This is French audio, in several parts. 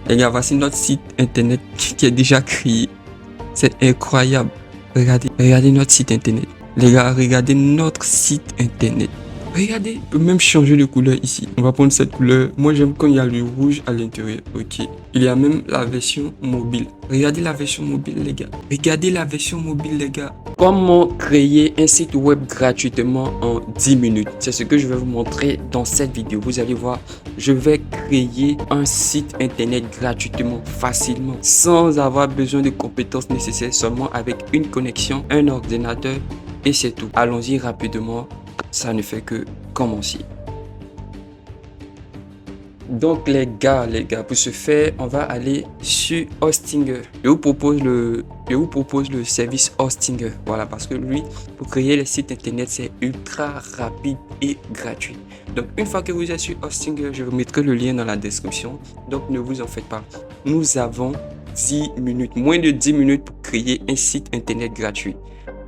Les gars, voici notre site internet qui est déjà créé. C'est incroyable. Regardez notre site internet. Les gars, regardez notre site internet. Regardez, on peut même changer de couleur ici. On va prendre cette couleur. Moi, j'aime quand il y a le rouge à l'intérieur. Ok. Il y a même la version mobile. Regardez la version mobile, les gars. Regardez la version mobile, les gars. Comment créer un site web gratuitement en 10 minutes? C'est ce que je vais vous montrer dans cette vidéo. Vous allez voir, je vais créer un site internet gratuitement, facilement, sans avoir besoin de compétences nécessaires, seulement avec une connexion, un ordinateur et c'est tout. Allons-y rapidement. Ça ne fait que commencer. Donc les gars, pour ce faire, on va aller sur Hostinger. Je vous propose le service Hostinger. Voilà, parce que lui, pour créer les sites internet, c'est ultra rapide et gratuit. Donc une fois que vous êtes sur Hostinger, je vous mettrai le lien dans la description. Donc ne vous en faites pas. Nous avons 10 minutes, moins de 10 minutes pour créer un site internet gratuit.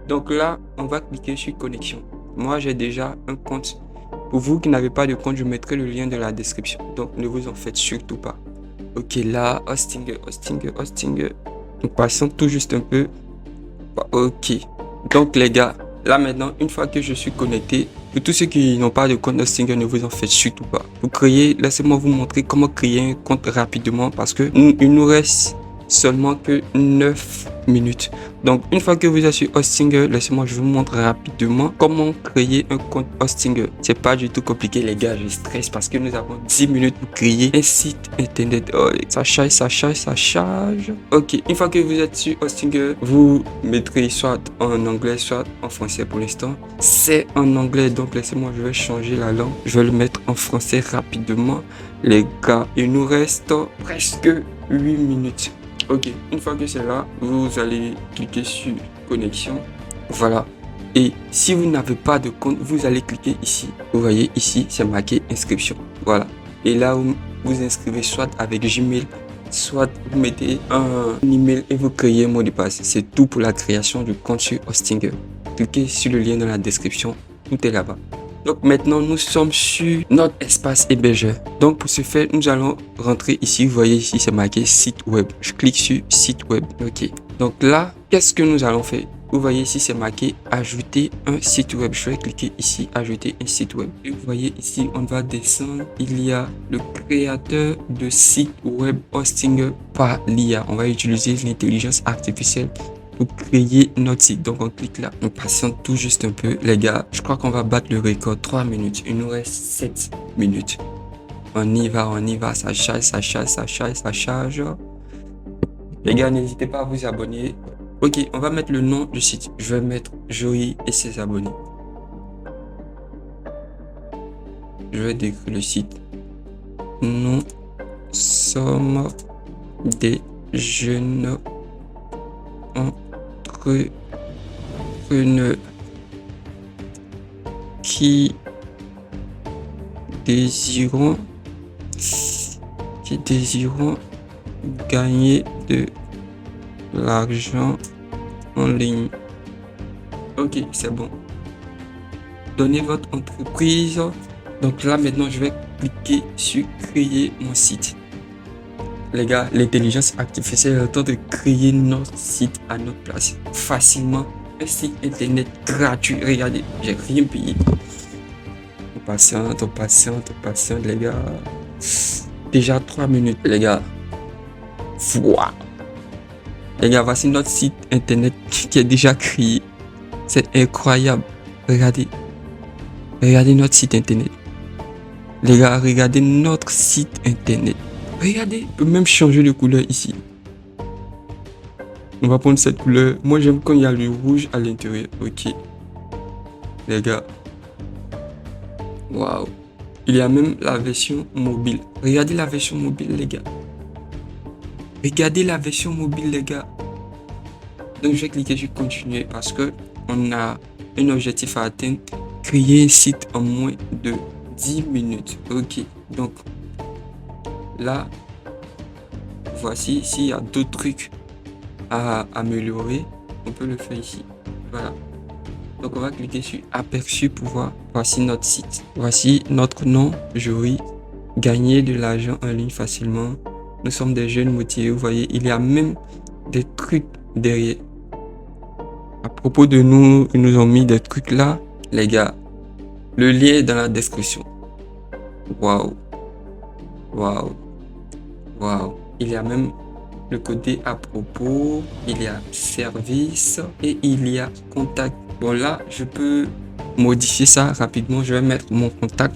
Donc là, on va cliquer sur connexion. Moi, j'ai déjà un compte. Pour vous qui n'avez pas de compte, je mettrai le lien dans la description. Donc, ne vous en faites surtout pas. Ok, là, Hostinger. Nous passons tout juste un peu. Ok. Donc, les gars, là maintenant, une fois que je suis connecté, pour tous ceux qui n'ont pas de compte Hostinger, ne vous en faites surtout pas. Pour créer, laissez-moi vous montrer comment créer un compte rapidement parce que il nous reste seulement que 9 minutes. Donc une fois que vous êtes sur Hostinger, laissez-moi je vous montre rapidement comment créer un compte Hostinger. C'est pas du tout compliqué les gars, je stresse parce que nous avons 10 minutes pour créer un site internet. Oh, ça charge. Ok, une fois que vous êtes sur Hostinger, vous mettrez soit en anglais soit en français. Pour l'instant c'est en anglais, donc laissez-moi je vais changer la langue, je vais le mettre en français rapidement les gars. Il nous reste presque 8 minutes. Ok, une fois que c'est là, vous allez cliquer sur connexion. Voilà. Et si vous n'avez pas de compte, vous allez cliquer ici. Vous voyez ici, c'est marqué inscription. Voilà. Et là, vous inscrivez soit avec Gmail, soit vous mettez un email et vous créez un mot de passe. C'est tout pour la création du compte sur Hostinger. Cliquez sur le lien dans la description. Tout est là-bas. Donc maintenant, nous sommes sur notre espace hébergeur. Donc pour ce faire, nous allons rentrer ici. Vous voyez ici, c'est marqué site web. Je clique sur site web. Ok. Donc là, qu'est-ce que nous allons faire? Vous voyez ici, c'est marqué ajouter un site web. Je vais cliquer ici, ajouter un site web. Et vous voyez ici, on va descendre. Il y a le créateur de site web Hostinger par l'IA. On va utiliser l'intelligence artificielle pour créer notre site. Donc on clique là, on patiente tout juste un peu les gars. Je crois qu'on va battre le record. 3 minutes, il nous reste 7 minutes. On y va, ça charge. Les gars, n'hésitez pas à vous abonner. Ok, on va mettre le nom du site. Je vais mettre Joey et ses abonnés. Je vais décrire le site. Nous sommes des jeunes entrepreneurs qui désiront gagner de l'argent en ligne. Ok, c'est bon. Donnez votre entreprise. Donc là maintenant je vais cliquer sur créer mon site. Les gars, l'intelligence artificielle est en train de créer notre site à notre place facilement. Un site internet gratuit. Regardez, j'ai rien payé. On patiente les gars. Déjà 3 minutes les gars. Wow. Les gars, voici notre site internet qui est déjà créé. C'est incroyable. Regardez notre site internet. Les gars, regardez notre site internet. Regardez, on peut même changer de couleur ici. On va prendre cette couleur. Moi, j'aime quand il y a le rouge à l'intérieur. Ok. Les gars. Waouh. Il y a même la version mobile. Regardez la version mobile, les gars. Regardez la version mobile, les gars. Donc, je vais cliquer sur continuer parce que on a un objectif à atteindre. Créer un site en moins de 10 minutes. Ok. Donc, là, voici s'il y a d'autres trucs à améliorer, on peut le faire ici. Voilà. Donc on va cliquer sur aperçu pour voir. Voici notre site. Voici notre nom, Joey. Gagner de l'argent en ligne facilement. Nous sommes des jeunes motivés. Vous voyez, il y a même des trucs derrière. À propos de nous, ils nous ont mis des trucs là. Les gars, le lien est dans la description. Waouh. Waouh. Waouh. Il y a même le côté à propos, il y a service et il y a contact. Bon là, je peux modifier ça rapidement. Je vais mettre mon contact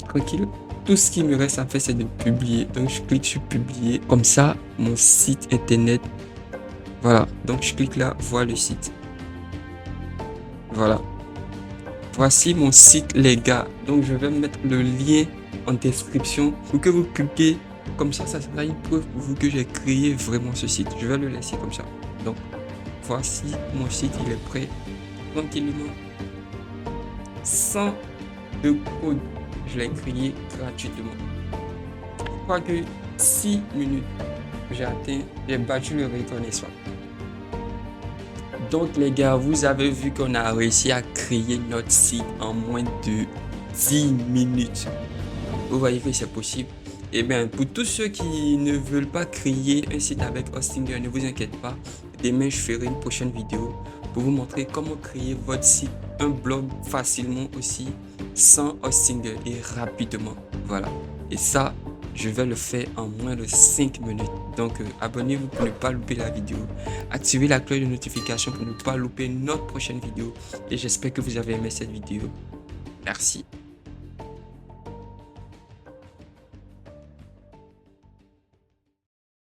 tranquille. Tout ce qui me reste à faire, c'est de publier. Donc je clique sur publier. Comme ça, mon site internet. Voilà. Donc je clique là, voir le site. Voilà. Voici mon site, les gars. Donc je vais mettre le lien en description pour que vous cliquez. Comme ça sera une preuve pour vous que j'ai créé vraiment ce site. Je vais le laisser comme ça. Donc, voici mon site, il est prêt. Tranquillement. Sans de code. Je l'ai créé gratuitement. Je crois que 6 minutes, j'ai battu le record, n'est-ce pas? Donc les gars, vous avez vu qu'on a réussi à créer notre site en moins de 10 minutes. Vous voyez que c'est possible. Et bien, pour tous ceux qui ne veulent pas créer un site avec Hostinger, ne vous inquiétez pas. Demain, je ferai une prochaine vidéo pour vous montrer comment créer votre site, un blog facilement aussi, sans Hostinger et rapidement. Voilà. Et ça, je vais le faire en moins de 5 minutes. Donc, abonnez-vous pour ne pas louper la vidéo. Activez la cloche de notification pour ne pas louper notre prochaine vidéo. Et j'espère que vous avez aimé cette vidéo. Merci.